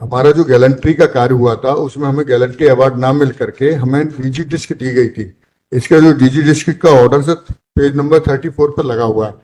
हमारा जो गैलेंट्री का कार्य हुआ था उसमें हमें गैलेंट्री अवार्ड ना मिल करके हमें डीजी डिस्क दी गई थी। इसका जो डीजी डिस्क का ऑर्डर सर पेज नंबर 34 पर लगा हुआ है।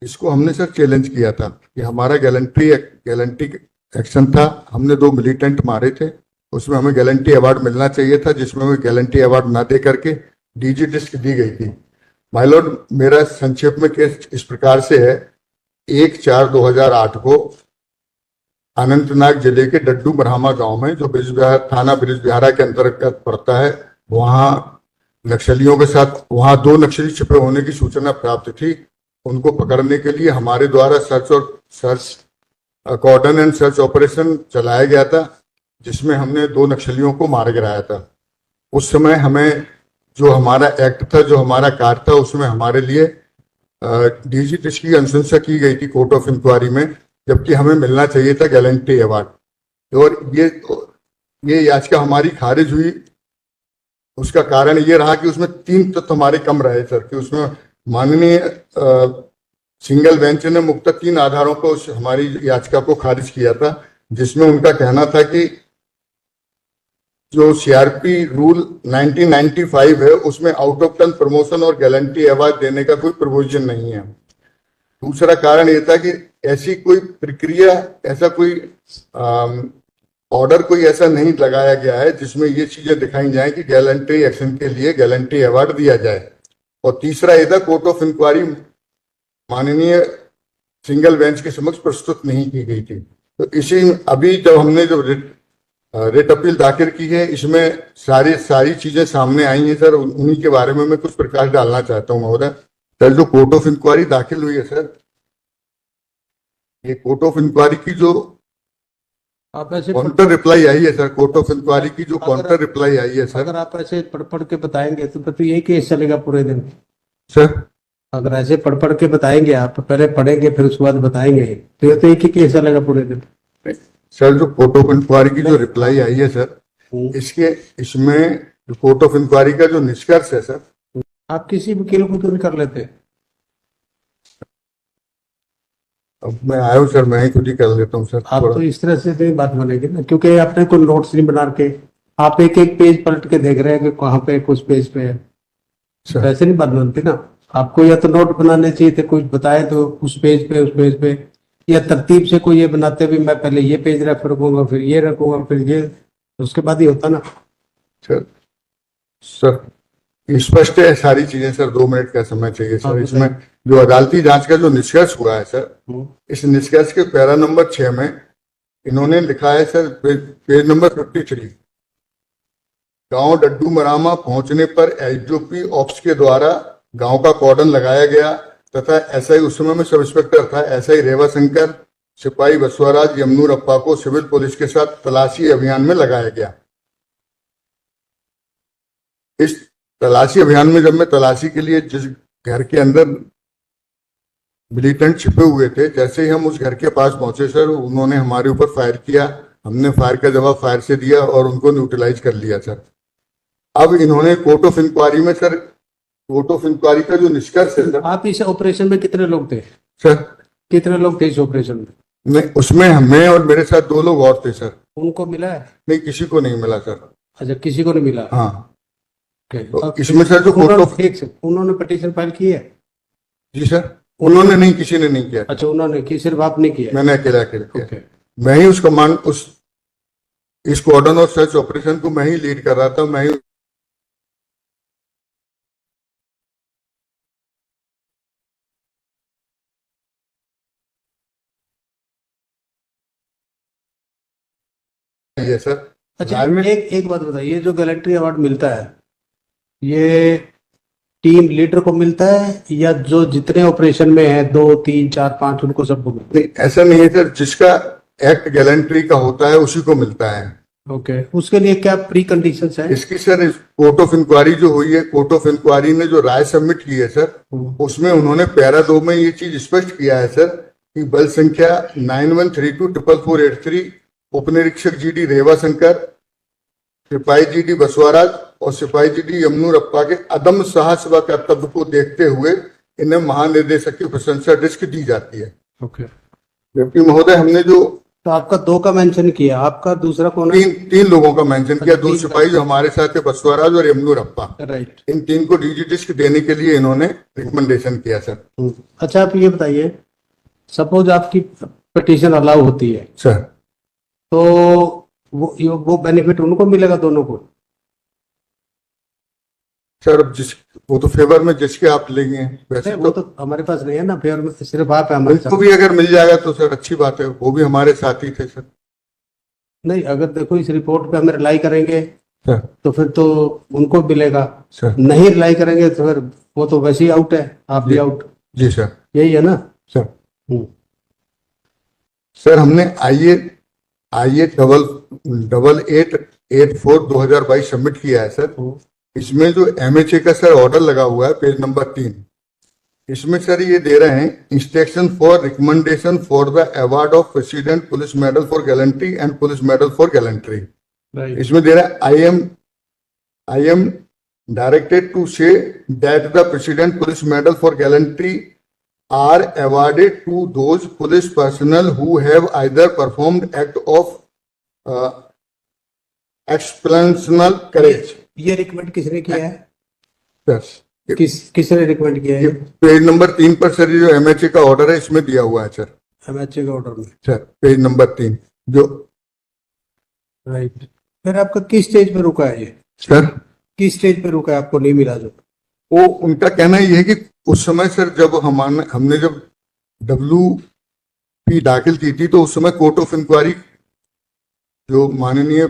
इसको हमने सर चैलेंज किया था कि हमारा गैलेंट्री एक्शन था, हमने 2 मिलिटेंट मारे थे, उसमें हमें गैलेंट्री अवार्ड मिलना चाहिए था, जिसमें हमें गैलेंट्री अवार्ड ना दे करके डीजी डिस्क दी गई थी। माय लॉर्ड, मेरा संक्षेप में केस इस प्रकार से है। 1/4/2008 को अनंतनाग जिले के डड्डू बरहामा गांव में, जो थाना ब्रिजबिहारा के अंतर्गत पड़ता है, वहां नक्सलियों के साथ वहां 2 नक्सली छिपे होने की सूचना प्राप्त थी। उनको पकड़ने के लिए हमारे द्वारा कॉर्डन एंड सर्च ऑपरेशन चलाया गया था, जिसमें हमने 2 नक्सलियों को मार गिराया था। उस समय हमें जो हमारा एक्ट था, जो हमारा कार्य था, उसमें हमारे लिए डीजी डिस्क की अनुशंसा की गई थी कोर्ट ऑफ इंक्वायरी में, जबकि हमें मिलना चाहिए था गैलेंट्री अवार्ड। और ये याचिका हमारी खारिज हुई। उसका कारण ये रहा कि उसमें 3 तत्व हमारे कम रहे सर, कि उसमें माननीय सिंगल बेंच ने मुक्त 3 आधारों पर उस हमारी याचिका को खारिज किया था, जिसमें उनका कहना था कि जो सीआरपी रूल 1995 है उसमें आउट ऑफ टर्न प्रमोशन और गैलेंट्री अवार्ड देने का कोई प्रोविजन नहीं है। दूसरा कारण यह था कि ऐसी कोई प्रक्रिया, ऐसा कोई ऑर्डर कोई ऐसा नहीं लगाया गया है जिसमें ये चीजें दिखाई जाए कि गैलेंट्री एक्शन के लिए गैलेंट्री अवार्ड दिया जाए। और तीसरा यह था, कोर्ट ऑफ इंक्वायरी माननीय सिंगल बेंच के समक्ष प्रस्तुत नहीं की गई थी। तो इसी अभी जब हमने जो रिट अपील दाखिल की है, इसमें सारी चीजें सामने आई हैं सर। उन्हीं के बारे में मैं कुछ प्रकाश डालना चाहता हूँ महोदय। सर, जो कोर्ट ऑफ इंक्वायरी दाखिल हुई है सर, ये कोर्ट ऑफ इंक्वायरी की जो आप ऐसे काउंटर रिप्लाई आई है सर, कोर्ट ऑफ इंक्वायरी की जो काउंटर रिप्लाई आई है सर, अगर आप ऐसे पढ़ के बताएंगे तो फिर तो यही केस चलेगा पूरे दिन सर। अगर ऐसे पढ़ के बताएंगे, आप पहले पढ़ेंगे फिर उसके बाद बताएंगे, तो ये तो एक ही केस चलेगा पूरे दिन सर, जो कोर्ट ऑफ इंक्वायरी की जो रिप्लाई आई है सर, इसमें कोर्ट ऑफ इंक्वायरी का जो निष्कर्ष है सर, आप किसी वकील को तो भी कर लेते। अब मैं आया हूँ सर, मैं ही खुद ही कर लेता हूँ सर। आप तो इस तरह से नहीं बात बनेगी ना, क्योंकि आपने कोई नोट्स नहीं बना के आप एक पेज पलट के देख रहे हैं कि कहाँ पे कुछ पेज पे है, वैसे नहीं बात बनती ना। आपको या तो नोट बनाने चाहिए थे, कुछ बताए तो उस पेज पे, या तरतीब से कोई ये बनाते भी मैं पहले ये पेज रेफर करूंगा, फिर ये रखूंगा, फिर ये, उसके बाद ही होता ना। सर स्पष्ट है सारी चीजें सर, 2 मिनट का समय चाहिए सर। इसमें जो अदालती जांच का जो निष्कर्ष हुआ है सर, इस निष्कर्ष के पैरा नंबर 6 में इन्होंने लिखा है सर, पेज नंबर 53, गांव डड्डू मरामा पहुंचने पर एसडीओपी ऑप्स के द्वारा गांव का कॉर्डन लगाया गया तथा एसआई, उस समय में सब इंस्पेक्टर था, एसआई रेवा शंकर, सिपाही बसवराज यमनूरप्पा को सिविल पुलिस के साथ तलाशी अभियान में लगाया गया। इस तलाशी अभियान में जब मैं तलाशी के लिए जिस घर के अंदर मिलिटेंट छिपे हुए थे, जैसे ही हम उस घर के पास पहुंचे सर, उन्होंने हमारे ऊपर फायर किया। हमने फायर का जवाब फायर से दिया और उनको न्यूट्रलाइज कर लिया सर। अब इन्होंने कोर्ट ऑफ इंक्वायरी में सर, कोर्ट ऑफ इंक्वायरी का जो निष्कर्ष है सर, आप इस ऑपरेशन में कितने लोग थे सर? कितने लोग थे इस ऑपरेशन में? नहीं, उसमें मैं और मेरे साथ 2 लोग और थे सर। उनको मिला है? नहीं, किसी को नहीं मिला सर। अच्छा, किसी को नहीं मिला। हाँ, तो इसमें सर जो कोर्ट ऑफ, उन्होंने पिटीशन फाइल की है? जी सर, उन्होंने नहीं, किसी ने नहीं किया। अच्छा, उन्होंने की, सिर्फ आपने किया? मैंने अकेला किया। मैं ही उस कमांड, इस कॉर्डन और सर्च ऑपरेशन को मैं ही लीड कर रहा था। मैं ही ये सर। अच्छा, एक बात बताइए, जो गैलेंट्री अवार्ड मिलता है ये टीम लीडर को मिलता है या जो जितने ऑपरेशन में है 2, 3, 4, 5 उनको सबको मिलता है? नहीं, ऐसा नहीं है सर, जिसका एक्ट गैलेंट्री का होता है उसी को मिलता है। ओके, उसके लिए क्या प्री कंडीशंस है इसकी सर? कोर्ट ऑफ इंक्वायरी जो हुई है, कोर्ट ऑफ इंक्वायरी ने जो राय सबमिट की है सर, उसमें उन्होंने पैरा 2 में ये चीज स्पष्ट किया है सर कि बल संख्या 91324483 उपनिरीक्षक जीडी रेवा शंकर, सिपाही जीडी बसवराज और सिपाही जीडी यमनूरप्पा के अदम्य साहस व कर्तव्य को देखते हुए इन्हें महानिदेशक की प्रशंसा डिस्क दी जाती है। ओके। जबकि महोदय, हमने जो तो आपका 2 का मेंशन किया, आपका दूसरा कौन है? तीन लोगों का मेंशन किया, अच्छा, 2 तीन सिपाही जो हमारे साथ थे, बसवराज और यमनू रप्पा। राइट। इन 3 को डीजी डिस्क देने के लिए इन्होंने रिकमेंडेशन किया सर। अच्छा, आप ये बताइए, सपोज आपकी पिटीशन अलाउ होती है सर तो वो बेनिफिट उनको मिलेगा, दोनों को? सर अब वो तो फेवर में जिसके आप लेंगे, वैसे नहीं, वो तो हमारे पास नहीं है ना फेवर में, सिर्फ आप है हमारे उनको साथ। भी अगर मिल जाएगा तो सर अच्छी बात है, वो भी हमारे साथ ही थे सर। नहीं, अगर देखो इस रिपोर्ट पे हम रिलाई करेंगे सर तो फिर तो उनको मिलेगा, सर नहीं रिलाई करेंगे तो फिर वो तो वैसे ही आउट है, आप भी जी। आउट। जी सर। यही है ना? सर हम्म। सर हमने आईए 8884/2022 सबमिट किया है सर। इसमें जो एमएचए का सर ऑर्डर लगा हुआ है पेज नंबर 3, इसमें सर ये दे रहे हैं instruction for recommendation for the award of president police medal for gallantry and police medal for gallantry. Right. इसमें दे रहा है I am directed to say that the president police medal for gallantry are awarded to those police personnel who have either performed act of exceptional courage। ये recommend किसने किया है? Sir किसने recommend किया ये है? पेज नंबर 3 पर sir ये जो एमएचए का ऑर्डर है इसमें दिया हुआ है सर। एमएचए के ऑर्डर में? सर पेज नंबर 3 जो। राइट। फिर आपका किस स्टेज पे रुका है ये? सर किस स्टेज पे रुका है, आपको नहीं मिला जो? वो उनका कहना ये है कि उस समय सर जब हमने जब WP दाखिल की थी तो उस समय कोर्ट ऑफ इंक्वायरी जो माननीय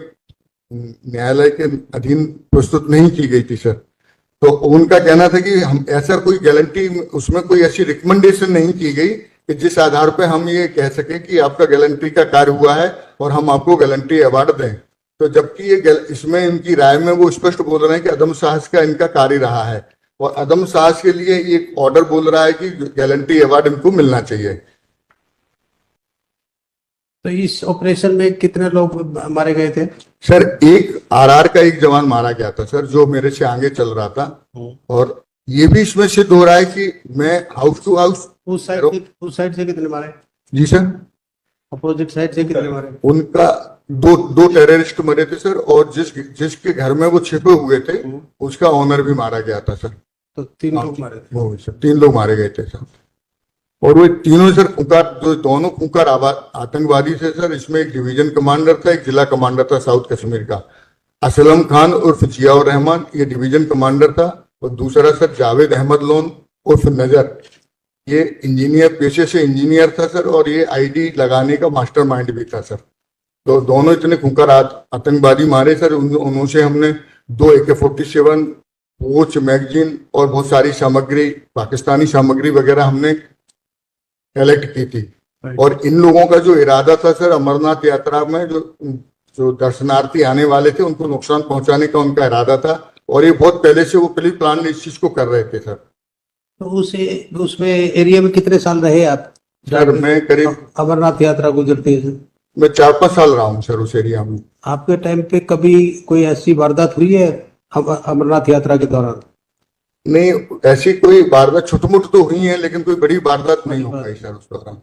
न्यायालय के अधीन प्रस्तुत नहीं की गई थी सर। तो उनका कहना था कि हम ऐसा कोई गारंटी, उसमें कोई ऐसी रिकमेंडेशन नहीं की गई कि जिस आधार पर हम ये कह सकें कि आपका गारंटी का कार्य हुआ है और हम आपको गारंटी अवार्ड दें। तो जबकि ये इसमें इनकी राय में वो स्पष्ट बोल रहे हैं कि अदम साहस का इनका कार्य रहा है और अदम साहस के लिए एक ऑर्डर बोल रहा है कि गैलेंट्री अवार्ड इनको मिलना चाहिए। तो इस ऑपरेशन में कितने लोग मारे गए थे? सर एक आरआर का एक जवान मारा गया था सर, जो मेरे से आगे चल रहा था। और ये भी इसमें सिद्ध हो रहा है कि मैं हाउस टू हाउस। उस साइड से कितने मारे? जी सर। अपोजिट साइड से कितने मारे? उनका दो टेररिस्ट मरे थे सर, और जिसके घर में वो छिपे हुए थे उसका ऑनर भी मारा गया था सर। तो 3 लोग मारे थे? वो सर 3 लोग मारे गए थे सर। और वो तीनों सर दोनों खूंखार आतंकवादी थे सर। इसमें एक डिवीजन कमांडर था, एक जिला कमांडर था साउथ कश्मीर का, असलम खान उर्फ जियाउर रहमान, ये डिवीजन कमांडर था। और दूसरा सर जावेद अहमद लोन उर्फ नजर, ये इंजीनियर, पेशे से इंजीनियर था सर, और ये आईडी लगाने का मास्टरमाइंड भी था सर। तो दोनों इतने खूंखार आतंकवादी मारे सर। उनसे हमने 2 AK-47, वॉच, मैगजीन और बहुत सारी सामग्री, पाकिस्तानी सामग्री वगैरह हमने कलेक्ट की थी। और इन लोगों का जो इरादा था सर, अमरनाथ यात्रा में जो दर्शनार्थी आने वाले थे उनको नुकसान पहुंचाने का उनका इरादा था, और ये बहुत पहले से वो प्री प्लान इस चीज को कर रहे थे सर। तो उसमें एरिया में कितने साल रहे आप? सर मैं करीब अमरनाथ यात्रा गुजरती है, मैं 4-5 साल रहा हूँ सर उस एरिया में। आपके टाइम पे कभी कोई ऐसी वारदात हुई है अमरनाथ यात्रा के दौरान? नहीं, ऐसी कोई वारदात छोटी मोटी तो हुई है, लेकिन कोई बड़ी वारदात नहीं हो पाई सर उस दौरान।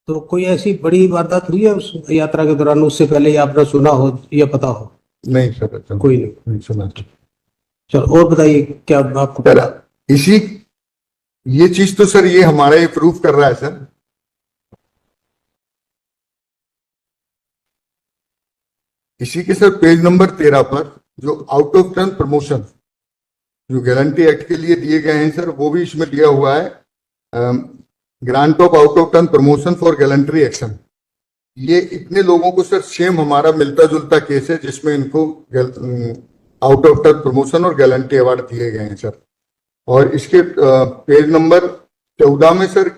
तो कोई ऐसी बड़ी वारदात हुई है उस यात्रा के दौरान, उससे पहले आपने सुना हो या पता हो? नहीं सर, कोई नहीं सुना। चलो और बताइए, क्या आपको सर ये चीज तो सर ये हमारा ये प्रूफ कर रहा है सर। इसी के सर पेज नंबर 13 पर जो आउट ऑफ टर्न प्रमोशन जो गारंटी एक्ट के लिए दिए गए हैं सर, वो भी इसमें दिया हुआ है। Grant of out of turn promotion for gallantry action. ये इतने लोगों को सर सेम हमारा मिलता जुलता केस है जिसमें इनको आउट ऑफ टर्न प्रमोशन और गैलेंट्री अवार्ड दिए गए हैं सर। और इसके पेज नंबर 14 में सर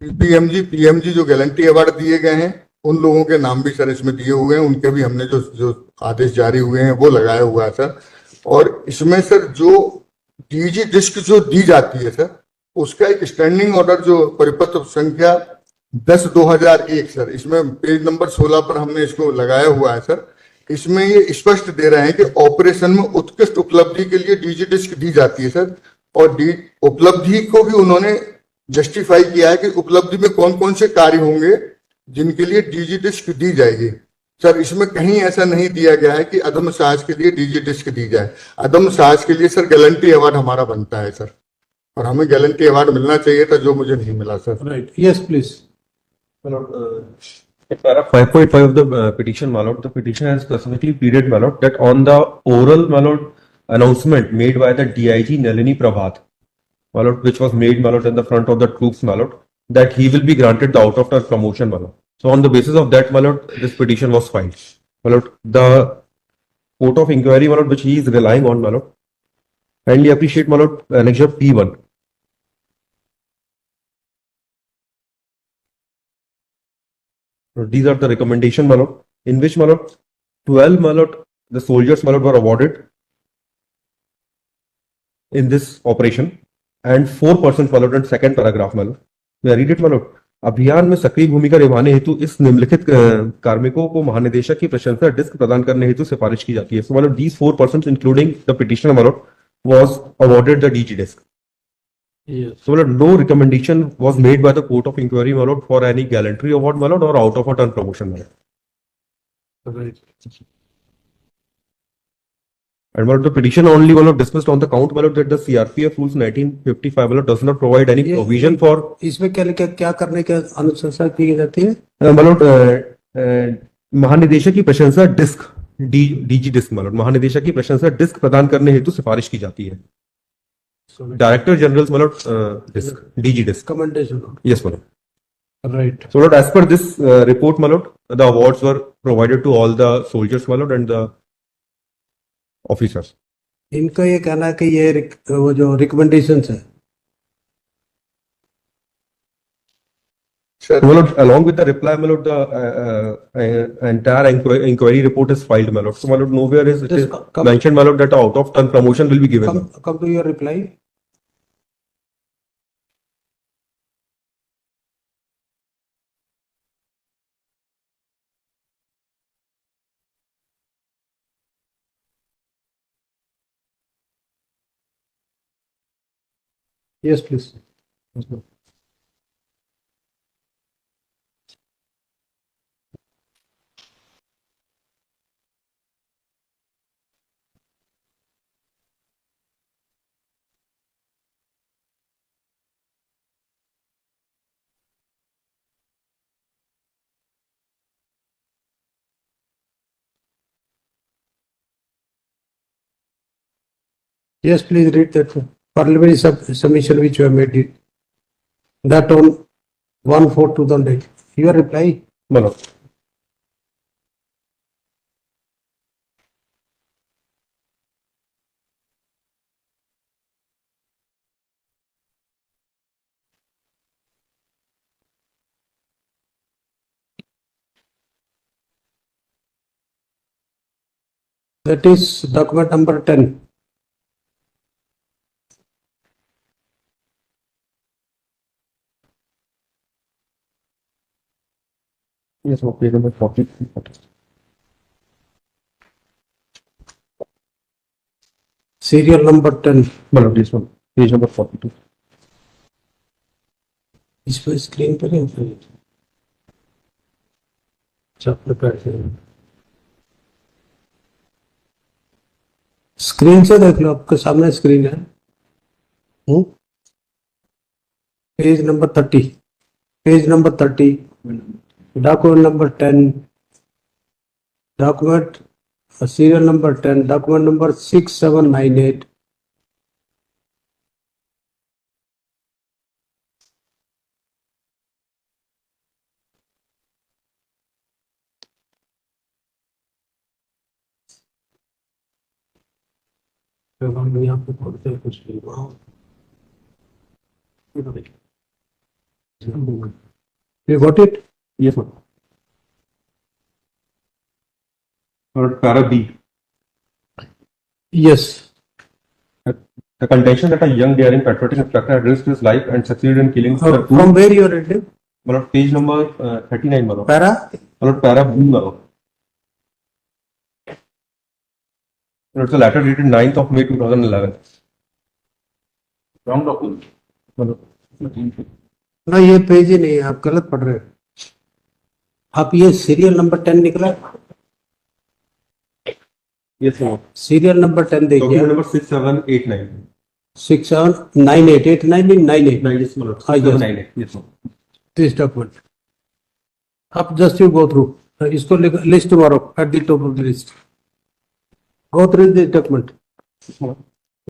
पीएमजी जो गैलेंट्री अवार्ड दिए गए हैं उन लोगों के नाम भी सर इसमें दिए हुए हैं, उनके भी हमने जो आदेश जारी हुए हैं वो लगाया हुआ है सर। और इसमें सर जो डीजी डिस्क जो दी जाती है सर, उसका एक स्टैंडिंग ऑर्डर जो परिपत्र संख्या 10/2001 सर, इसमें पेज नंबर 16 पर हमने इसको लगाया हुआ है सर। इसमें ये स्पष्ट दे रहे हैं कि ऑपरेशन में उत्कृष्ट उपलब्धि के लिए डीजी डिस्क दी जाती है सर। और उपलब्धि को भी उन्होंने जस्टिफाई किया है कि उपलब्धि में कौन कौन से कार्य होंगे जिनके लिए डीजी डिस्क दी जाएगी। सर इसमें कहीं ऐसा नहीं दिया गया है कि अदम साहस के लिए डीजी डिस्क दी जाए। अदम साहस के लिए सर गैलेंट्री अवार्ड हमारा बनता है सर, और हमें गैलेंट्री अवार्ड मिलना चाहिए था, जो मुझे नहीं मिला sir. Right. Yes, please. Para 5.5 of the petition, my lord, the petition has specifically pleaded, my lord, that on the oral, my lord, announcement made by the DIG Nalini Prabhat, my lord, which was made, my lord, in the front of the troops, my lord, that he will be granted the out of turn promotion, my lord. So on the basis of that, my lord, this petition was filed. My lord, the court of inquiry, my lord, which he is relying on, my lord, kindly appreciate, my lord, annexure P1. So these are the recommendation, my lord, in which, my lord, 12, my lord, the soldiers, my lord, were awarded in this operation, and 4% my lord, and second paragraph, my lord. May I read it, my lord? अभियान में सक्रिय भूमिका निभाने हेतु इस निम्नलिखित कार्मिकों को महानिदेशक की प्रशंसा डिस्क प्रदान करने हेतु सिफारिश की जाती है. So, मतलब these 4% including the petitioner, my lord, was awarded the DG disc. Yes. So, my lord, no recommendation was made by the court of inquiry, my lord, for any gallantry award, my lord, or out of a turn promotion, my lord. Right. And my lord, the petition only, my lord, dismissed on the count, my lord, that the CRPF rules 1955, my lord, does not provide any ये- provision for, इसमें क्या लिखा, क्या करने की अनुशंसा की जाती है? my lord, महानिदेशक की प्रशंसा disc DG disc, my lord, महानिदेशक की प्रशंसा डिस्क प्रदान करने हेतु सिफारिश की जाती है. Director general, my lord, disc DG disc. Recommendation. Yes, my lord. Right. So, Lord, as per this report, my lord, the awards were provided to all the soldiers, my lord, and the officers. इनका ये कहना है कि ये वो जो recommendations है, sir My lord, along with the reply, my lord, the entire inquiry report is filed, my lord. So, my lord, nowhere is it Just is come- mentioned, my lord, that out of turn promotion will be given. come to your reply. Yes, please. Yes, please read that parliamentary submission which you have made it. That on 1/4/2008. Your reply. My lord. That is document number 10. Yes, my page number 40. Serial number 10. My lord, this one, page number 42. इस पर screen पर है। Screen से देख लो, आपके सामने screen है। Page number 30, page number 30, document number 10, document serial number 10, document number 6798। हम यहाँ पे पढ़ते हैं कुछ नहीं। You got it? Yes, my lord. My lord, para B. Yes. The contention that a young daring patriotic instructor had risked his life and succeeded in killing the two. From where you are reading? My lord, page number 39, my lord. Para? My lord, para B, my lord. And it's a letter dated 9th of May 2011. Wrong document. My lord. ना, ये page ही नहीं है, आप गलत पढ़ रहे हो। आप ये सीरियल नंबर 10 निकला, Yes, sir. सीरियल नंबर 10 देखिए, Document number 6789. 67988998 No, yes, my lord. Ah, yes. 6798. Yes, sir. This document. आप जस्ट यू गो थ्रू, इसको list tomorrow at the top of the list, go through this document.